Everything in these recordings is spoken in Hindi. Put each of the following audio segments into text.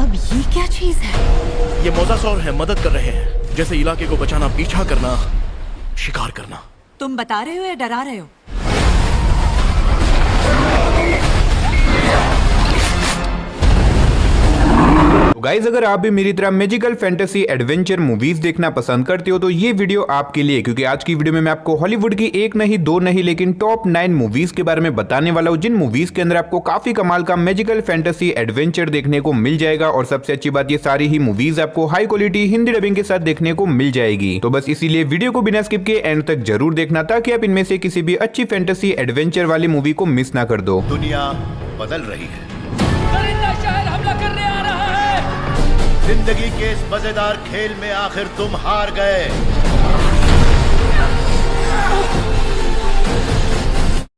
अब ये क्या चीज है? ये मोजासौर है, मदद कर रहे हैं। जैसे इलाके को बचाना, पीछा करना, शिकार करना। तुम बता रहे हो या डरा रहे हो? गाइज, अगर आप भी मेरी तरह मैजिकल फैंटेसी एडवेंचर मूवीज देखना पसंद करते हो तो ये वीडियो आपके लिए, क्योंकि आज की वीडियो में मैं आपको हॉलीवुड की एक नहीं दो नहीं लेकिन टॉप 9 मूवीज के बारे में बताने वाला हूँ, जिन मूवीज के अंदर आपको काफी कमाल का मैजिकल फैंटेसी एडवेंचर देखने को मिल जाएगा। और सबसे अच्छी बात, ये सारी ही मूवीज आपको हाई क्वालिटी हिंदी डबिंग के साथ देखने को मिल जाएगी। तो बस इसीलिए वीडियो को बिना स्किप के एंड तक जरूर देखना, ताकि आप इनमें से किसी भी अच्छी फैंटेसी एडवेंचर वाली मूवी को मिस ना कर दो। दुनिया बदल रही है, परिंदा शहर हमला करने आ रहा है। जिंदगी के इस मजेदार खेल में आखिर तुम हार गए।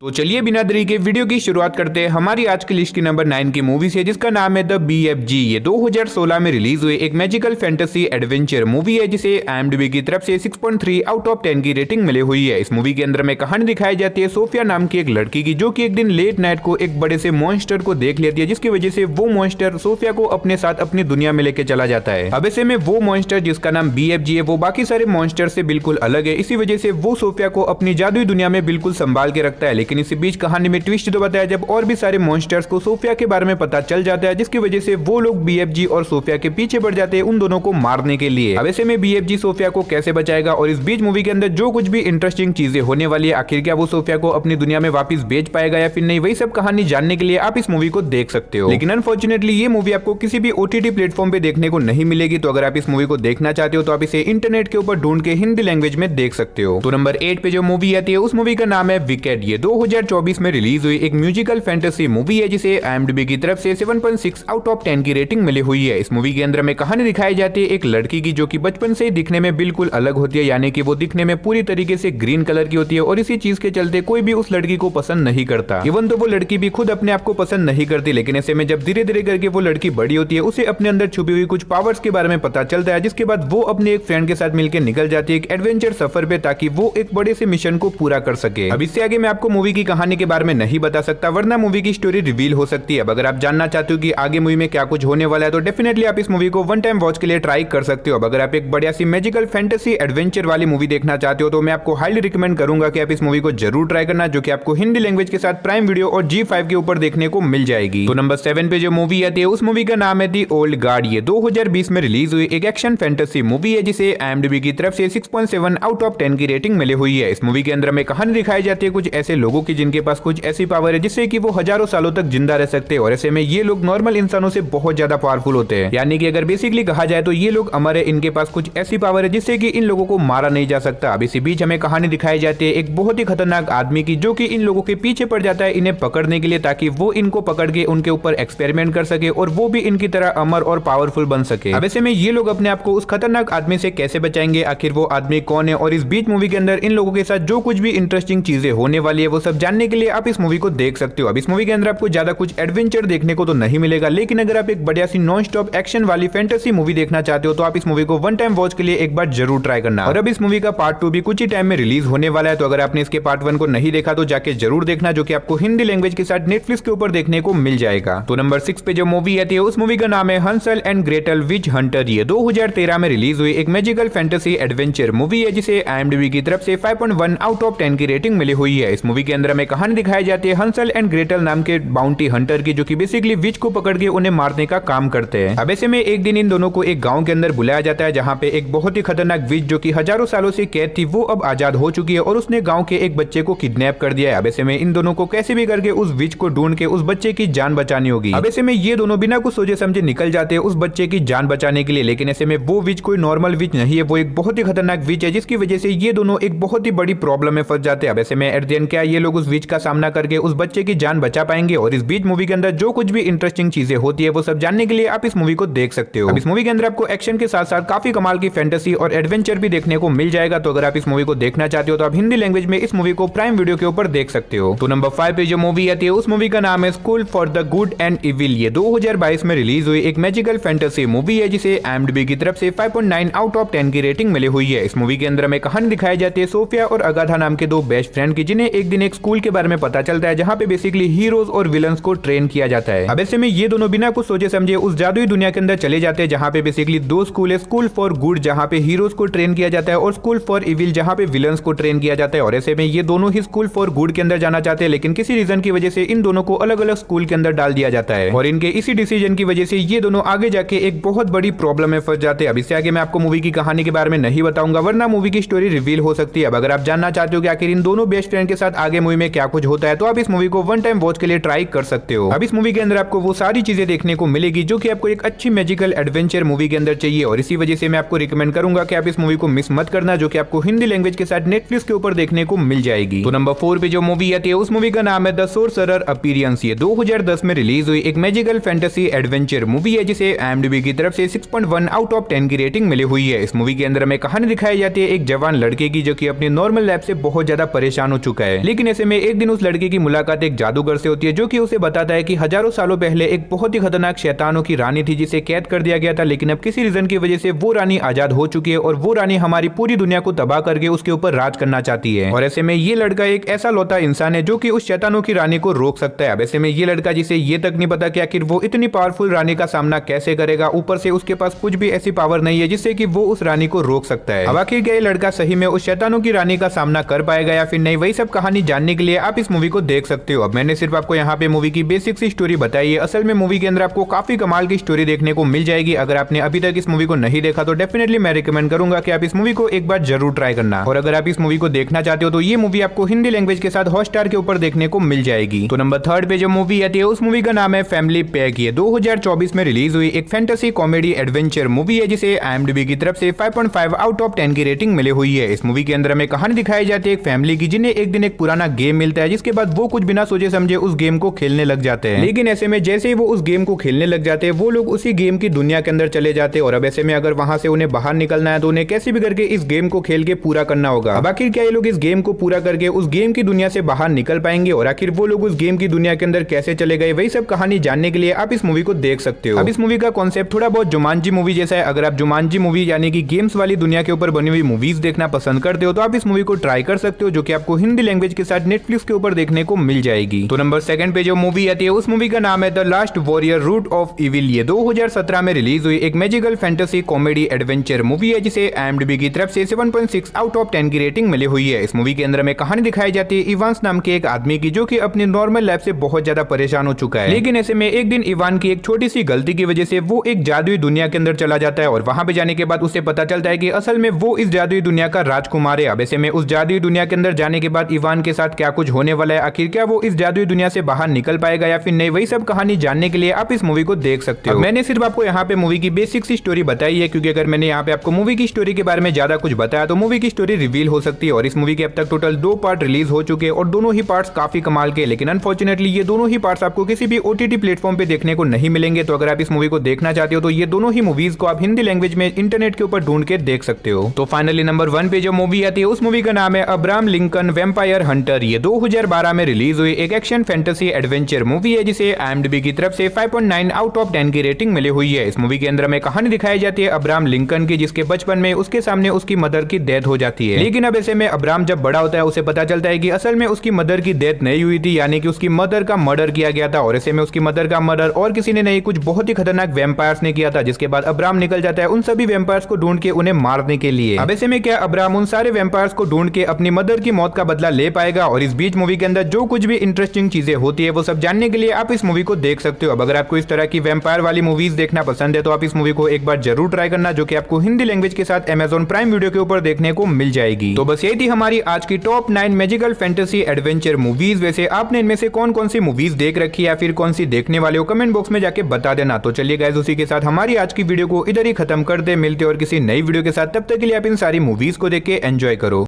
तो चलिए बिना देरी के वीडियो की शुरुआत करते हैं हमारी आज की लिस्ट की नंबर 9 की मूवी से, जिसका नाम है द BFG। ये 2016 में रिलीज हुई एक मैजिकल फैंटेसी एडवेंचर मूवी है, जिसे IMDb की तरफ से 6.3 आउट ऑफ 10 की रेटिंग मिली हुई है। इस मूवी के अंदर में कहानी दिखाई जाती है सोफिया नाम की एक लड़की की, जो कि एक दिन लेट नाइट को एक बड़े से मॉन्स्टर को देख लेती है, जिसकी वजह से वो मॉन्स्टर सोफिया को अपने साथ अपनी दुनिया में लेके चला जाता है। अब ऐसे में वो मॉन्स्टर जिसका नाम BFG है, वो बाकी सारे मॉन्स्टर से बिल्कुल अलग है। इसी वजह से वो सोफिया को अपनी जादुई दुनिया में बिल्कुल संभाल के रखता है। लेकिन इसी बीच कहानी में ट्विस्ट तो बताया जब और भी सारे मॉन्स्टर्स को सोफिया के बारे में पता चल जाता है, जिसकी वजह से वो लोग BFG और सोफिया के पीछे पड़ जाते हैं उन दोनों को मारने के लिए। अब ऐसे में BFG सोफिया को कैसे बचाएगा, और इस बीच मूवी के अंदर जो कुछ भी इंटरेस्टिंग चीजें होने वाली है, आखिर क्या वो सोफिया को अपनी दुनिया में वापस भेज पाएगा या फिर नहीं, वही सब कहानी जानने के लिए आप इस मूवी को देख सकते हो। लेकिन अनफॉर्चुनेटली ये मूवी आपको किसी भी OTT प्लेटफॉर्म पे देखने को नहीं मिलेगी। तो अगर आप इस मूवी को देखना चाहते हो तो आप इसे इंटरनेट के ऊपर ढूंढ के हिंदी लैंग्वेज में देख सकते हो। तो नंबर 8 पे जो मूवी आती है उस मूवी का नाम है विकेड। ये 2024 में रिलीज हुई एक म्यूजिकल फैंटेसी मूवी है, जिसे IMDb की तरफ से 7.6 आउट ऑफ 10 की रेटिंग मिली हुई है। इस मूवी के अंदर में कहानी दिखाई जाती है एक लड़की की, जो कि बचपन से दिखने में बिल्कुल अलग होती है, यानी कि वो दिखने में पूरी तरीके से ग्रीन कलर की होती है। और इसी चीज के चलते कोई भी उस लड़की को पसंद नहीं करता। इवन तो वो लड़की भी खुद अपने आप को पसंद नहीं करती। लेकिन ऐसे में जब धीरे धीरे करके वो लड़की बड़ी होती है, उसे अपने अंदर छुपी हुई कुछ पावर्स के बारे में पता चलता है, जिसके बाद वो अपने एक फ्रेंड के साथ मिलकर निकल जाती है एक एडवेंचर सफर पे, ताकि वो एक बड़े से मिशन को पूरा कर सके। अब इससे आगे मैं आपको मूवी की कहानी के बारे में नहीं बता सकता, वरना मूवी की स्टोरी रिवील हो सकती है। अब अगर आप जानना चाहते हो कि आगे मूवी में क्या कुछ होने वाला है, तो डेफिनेटली आप इस मूवी को वन टाइम वॉच के लिए ट्राई कर सकते हो। अब अगर आप एक बढ़िया सी मैजिकल फैंटेसी एडवेंचर वाली मूवी देखना चाहते हो, तो मैं आपको हाईली रिकमेंड करूंगा कि आप इस मूवी को जरूर ट्राई करना, जो कि आपको हिंदी लैंग्वेज के साथ प्राइम वीडियो और G5 के ऊपर देखने को मिल जाएगी। तो नंबर 7 पे जो मूवी आती है उस मूवी का नाम है दी ओल्ड गार्ड। ये 2020 में रिलीज हुई एक एक्शन फैंटेसी मूवी है, जिसे IMDb की तरफ से 6.7 आउट ऑफ 10 की रेटिंग मिली हुई है। इस मूवी के अंदर में कहानी दिखाई जाती है कुछ ऐसे लोगों की, जिनके पास कुछ ऐसी पावर है जिससे कि वो हजारों सालों तक जिंदा रह सकते हैं। और ऐसे में ये लोग नॉर्मल इंसानों से बहुत ज्यादा पावरफुल होते हैं, यानी कि अगर बेसिकली कहा जाए तो ये लोग अमर है। इनके पास कुछ ऐसी पावर है जिससे कि इन लोगों को मारा नहीं जा सकता। अब इसी बीच हमें कहानी दिखाई जाती है एक बहुत ही खतरनाक आदमी की, जो कि इन लोगों के पीछे पड़ जाता है इन्हें पकड़ने के लिए, ताकि वो इनको पकड़ के उनके ऊपर एक्सपेरिमेंट कर सके और वो भी इनकी तरह अमर और पावरफुल बन सके। अब ऐसे में ये लोग अपने आप को उस खतरनाक आदमी से कैसे बचाएंगे, आखिर वो आदमी कौन है, और इस बीच मूवी के अंदर इन लोगों के साथ जो कुछ भी इंटरेस्टिंग चीजें होने वाली है, वो सब जानने के लिए आप इस मूवी को देख सकते हो। अब इस मूवी के अंदर आपको ज्यादा कुछ एडवेंचर देखने को तो नहीं मिलेगा, लेकिन अगर आप एक बढ़िया सी नॉन स्टॉप एक्शन वाली फैंटेसी मूवी देखना चाहते हो, तो आप इस मूवी को वन टाइम वॉच के लिए एक बार जरूर ट्राई करना। और अब इस मूवी का पार्ट 2 भी कुछ ही टाइम में रिलीज होने वाला है। तो अगर आपने इसके पार्ट 1 को नहीं देखा तो जाके जरूर देखना, जो कि आपको हिंदी लैंग्वेज के साथ नेटफ्लिक्स के ऊपर देखने को मिल जाएगा। तो नंबर 6 पे जो मूवी आती है उस मूवी का नाम है Hansal and Gretel which Hunter. ये 2013 में रिलीज हुई एक मैजिकल फैंटेसी एडवेंचर मूवी है, जिसे IMDb की तरफ से 5.1 आउट ऑफ 10 की रेटिंग मिली हुई है। इस मूवी के अंदर में कहानी दिखाई जाती है हंसल एंड ग्रेटल नाम के बाउंटी हंटर की, जो कि बेसिकली विच को पकड़ के उन्हें मारने का काम करते हैं। अब ऐसे में एक दिन इन दोनों को एक गांव के अंदर बुलाया जाता है, जहां पे एक बहुत ही खतरनाक विच, जो कि हजारों सालों से कैद थी, वो अब आजाद हो चुकी है और उसने गांव के एक बच्चे को किडनैप कर दिया है। अब ऐसे में इन दोनों को कैसे भी करके उस विच को ढूंढ के उस बच्चे की जान बचानी होगी। अब ऐसे में ये दोनों बिना कुछ सोचे समझे निकल जाते हैं उस बच्चे की जान बचाने के लिए। लेकिन ऐसे में वो विच कोई नॉर्मल विच नहीं है, वो एक बहुत ही खतरनाक विच है, जिसकी वजह से ये दोनों एक बहुत ही बड़ी प्रॉब्लम में फंस जाते हैं। अब ऐसे में एट द एंड क्या ये लोग उस विच का सामना करके उस बच्चे की जान बचा पाएंगे? और इस बीच मूवी के अंदर जो कुछ भी इंटरेस्टिंग चीजें होती है, वो सब जानने के लिए आप इस मूवी को देख सकते हो। अब इस मूवी के अंदर आपको एक्शन के साथ साथ काफी कमाल की फैंटेसी और एडवेंचर भी देखने को मिल जाएगा। तो अगर आप इस मूवी को देखना चाहते हो तो आप हिंदी लैंग्वेज में इस मूवी को प्राइम वीडियो के ऊपर देख सकते हो। तो नंबर 5 पे जो मूवी आती है उस मूवी का नाम है school for the good and evil. ये 2022 में रिलीज हुई एक मैजिकल फैंटेसी मूवी है, जिसे IMDb की तरफ से 5.9 आउट ऑफ 10 की रेटिंग मिली हुई है। इस मूवी के अंदर में कहानी दिखाई जाती है सोफिया और अगाथा नाम के दो बेस्ट फ्रेंड की, जिन्हें एक दिन एक स्कूल के बारे में पता चलता है जहाँ पे बेसिकली हीरोज और विलन्स को ट्रेन किया जाता है। अब ऐसे में ये दोनों बिना कुछ सोचे समझे उस जादुई दुनिया के अंदर चले जाते हैं जहाँ पे बेसिकली दो स्कूल है, स्कूल फॉर गुड जहाँ पे हीरोज को ट्रेन किया जाता है और स्कूल फॉर इविल जहाँ पे विलन्स को ट्रेन किया जाता है। और ऐसे में ये दोनों ही स्कूल फॉर गुड के अंदर जाना चाहते हैं, लेकिन किसी रीजन की वजह से इन दोनों को अलग अलग स्कूल के अंदर डाल दिया जाता है और इनके इसी डिसीजन की वजह से ये दोनों आगे जाके एक बहुत बड़ी प्रॉब्लम में फंस जाते हैं। अब इससे आगे मैं आपको मूवी की कहानी के बारे में नहीं बताऊंगा वरना मूवी की स्टोरी रिवील हो सकती है। अब अगर आप जानना चाहते हो कि आखिर इन दोनों बेस्ट फ्रेंड के साथ आगे मूवी में क्या कुछ होता है तो आप इस मूवी को वन टाइम वॉच के लिए ट्राई कर सकते हो। अब इस मूवी के अंदर आपको वो सारी चीजें देखने को मिलेगी जो कि आपको एक अच्छी मैजिकल एडवेंचर मूवी के अंदर चाहिए और इसी वजह से मैं आपको रिकमेंड करूंगा कि आप इस मूवी को मिस मत करना, जो कि आपको हिंदी लैंग्वेज के साथ नेटफ्लिक्स के ऊपर देखने को मिल जाएगी। तो नंबर 4 पे जो मूवी आती है उस मूवी का नाम है द सोर्सरर अपीयरेंस। ये 2010 में रिलीज हुई एक मैजिकल फैंटेसी एडवेंचर मूवी है जिसे IMDb की तरफ से 6.1 आउट ऑफ 10 की रेटिंग मिली हुई है। इस मूवी के अंदर हमें कहानी दिखाई जाती है एक जवान लड़के की जो कि अपनी नॉर्मल लाइफ से बहुत ज्यादा परेशान हो चुका है, लेकिन ऐसे में एक दिन उस लड़के की मुलाकात एक जादूगर से होती है जो कि उसे बताता है कि हजारों सालों पहले एक बहुत ही खतरनाक शैतानों की रानी थी जिसे कैद कर दिया गया था, लेकिन अब किसी रीजन की वजह से वो रानी आजाद हो चुकी है और वो रानी हमारी पूरी दुनिया को तबाह करके उसके ऊपर राज करना चाहती है। और ऐसे में ये लड़का एक ऐसा लौता इंसान है जो कि उस शैतानों की रानी को रोक सकता है। अब ऐसे में ये लड़का जिसे ये तक नहीं पता कि आखिर वो इतनी पावरफुल रानी का सामना कैसे करेगा, ऊपर से उसके पास कुछ भी ऐसी पावर नहीं है जिससे कि वो उस रानी को रोक सकता है। अब आखिर क्या ये लड़का सही में उस शैतानों की रानी का सामना कर पाएगा या फिर नहीं, वही सब कहानी जानने के लिए आप इस मूवी को देख सकते हो। अब मैंने सिर्फ आपको यहाँ पे मूवी की बेसिक सी स्टोरी बताई है, असल में मूवी के अंदर आपको काफी कमाल की स्टोरी देखने को मिल जाएगी। अगर आपने अभी तक इस मूवी को नहीं देखा तो डेफिनेटली मैं रिकमेंड करूंगा कि आप इस मूवी को एक बार जरूर ट्राई करना। और अगर आप इस मूवी को देखना चाहते हो तो ये मूवी आपको हिंदी लैंग्वेज के साथ हॉटस्टार के ऊपर देखने को मिल जाएगी। तो नंबर 3 पे जो मूवी आती है उस मूवी का नाम है फैमिली पैक। ये 2024 में रिलीज हुई एक फैंटेसी कॉमेडी एडवेंचर मूवी है जिसे IMDb की तरफ से 5.5 आउट ऑफ 10 की रेटिंग मिली हुई है। इस मूवी के अंदर हमें कहानी दिखाई जाती है एक फैमिली की जिन्हें एक दिन एक पुराना गेम मिलता है, जिसके बाद वो कुछ बिना सोचे समझे उस गेम को खेलने लग जाते हैं। लेकिन ऐसे में जैसे ही वो उस गेम को खेलने लग जाते हैं वो लोग उसी गेम की दुनिया के अंदर चले जाते हैं और अब ऐसे में अगर वहां से उन्हें बाहर निकलना है तो उन्हें कैसे भी करके इस गेम को खेल के पूरा करना होगा। अब आखिर क्या ये लोग इस गेम को पूरा करके उस गेम की दुनिया से बाहर निकल पाएंगे और आखिर वो लोग उस गेम की दुनिया के अंदर कैसे चले गए, वही सब कहानी जानने के लिए आप इस मूवी को देख सकते हो। अब इस मूवी का कॉन्सेप्ट थोड़ा बहुत जुमानजी मूवी जैसा है। अगर आप जुमानजी मूवी यानी कि गेम्स वाली दुनिया के ऊपर बनी हुई मूवीज देखना पसंद करते हो तो आप इस मूवी को ट्राई कर सकते हो, जो कि आपको हिंदी लैंग्वेज के साथ नेटफ्लिक्स के ऊपर देखने को मिल जाएगी। तो नंबर 2 पे जो मूवी आती है उस मूवी का नाम है the last warrior root of evil. ये 2017 में रिलीज हुई एक magical fantasy comedy adventure movie है जिसे IMDb की तरफ से 7.6 आउट ऑफ 10 की रेटिंग मिली हुई है। इस मूवी के अंदर हमें कहानी दिखाई जाती है इवांस नाम के एक आदमी की जो कि अपनी नॉर्मल लाइफ से बहुत ज्यादा परेशान हो चुका है, लेकिन ऐसे में एक दिन इवान की एक छोटी सी गलती की वजह से वो एक जादुई दुनिया के अंदर चला जाता है और वहां पे जाने के बाद उसे पता चलता है कि असल में वो इस जादुई दुनिया का राजकुमार है। अब ऐसे में उस जादुई दुनिया के अंदर जाने के बाद इवान के साथ क्या कुछ होने वाला है, आखिर क्या वो इस जादुई दुनिया से बाहर निकल पाएगा या फिर नहीं, वही सब कहानी जानने के लिए आप इस मूवी को देख सकते हो। मैंने सिर्फ आपको यहाँ पे मूवी की बेसिक सी स्टोरी बताई है, क्योंकि अगर मैंने यहाँ पे आपको मूवी की स्टोरी के बारे में ज्यादा कुछ बताया तो मूवी की स्टोरी रिवील हो सकती है। और इस मूवी के अब तक टोटल 2 पार्ट रिलीज हो चुके हैं और दोनों ही पार्ट्स काफी कमाल के, लेकिन अनफॉर्चुनेटली ये दोनों ही पार्ट्स आपको किसी भी OTT प्लेटफॉर्म पे देखने को नहीं मिलेंगे। तो अगर आप इस मूवी को देखना चाहते हो तो ये दोनों ही मूवीज को आप हिंदी लैंग्वेज में इंटरनेट के ऊपर ढूंढ के देख सकते हो। तो फाइनली नंबर 1 पे जो मूवी आती है उस मूवी का नाम है अब्राहम लिंकन वैम्पायर हंटर। ये 2012 में रिलीज हुई एक एक्शन फैंटेसी एडवेंचर मूवी है जिसे IMDb की तरफ से 5.9 आउट ऑफ 10 की रेटिंग मिली हुई है। इस मूवी के अंदर हमें कहानी दिखाई जाती है अब्राहम लिंकन की, जिसके बचपन में उसके सामने उसकी मदर की डेथ हो जाती है। लेकिन अब ऐसे में अब्राहम जब बड़ा होता है उसे पता चलता है कि असल में उसकी मदर की डेथ नहीं हुई थी, यानी कि उसकी मदर का मर्डर किया गया था। और ऐसे में उसकी मदर का मर्डर और किसी ने नहीं, कुछ बहुत ही खतरनाक वैम्पायर्स ने किया था, जिसके बाद अब्राहम निकल जाता है उन सभी वैम्पायर्स को ढूंढ के उन्हें मारने के लिए। अब ऐसे में क्या अब्राहम उन सारे वैम्पायर्स को ढूंढ के अपनी मदर की मौत का बदला ले पाएगा? और इस बीच मूवी के अंदर जो कुछ भी इंटरेस्टिंग चीजें होती है वो सब जानने के लिए आप इस मूवी को देख सकते हो। अब अगर आपको इस तरह की वैम्पायर वाली मूवीज देखना पसंद है तो आप इस मूवी को एक बार जरूर ट्राई करना, जो कि आपको हिंदी लैंग्वेज के साथ Amazon प्राइम वीडियो के ऊपर देखने को मिल जाएगी। तो बस यही थी हमारी आज की top 9 magical fantasy adventure movies. वैसे आपने इनमें से कौन कौन सी मूवीज देख रखी है या फिर कौन सी देखने वाले हो, कमेंट बॉक्स में जाके बता देना। तो चलिए गाइस, उसी के साथ हमारी आज की वीडियो को इधर ही खत्म कर दे। मिलते और किसी नई वीडियो के साथ, तब तक के लिए आप इन सारी मूवीज को देख के एंजॉय करो।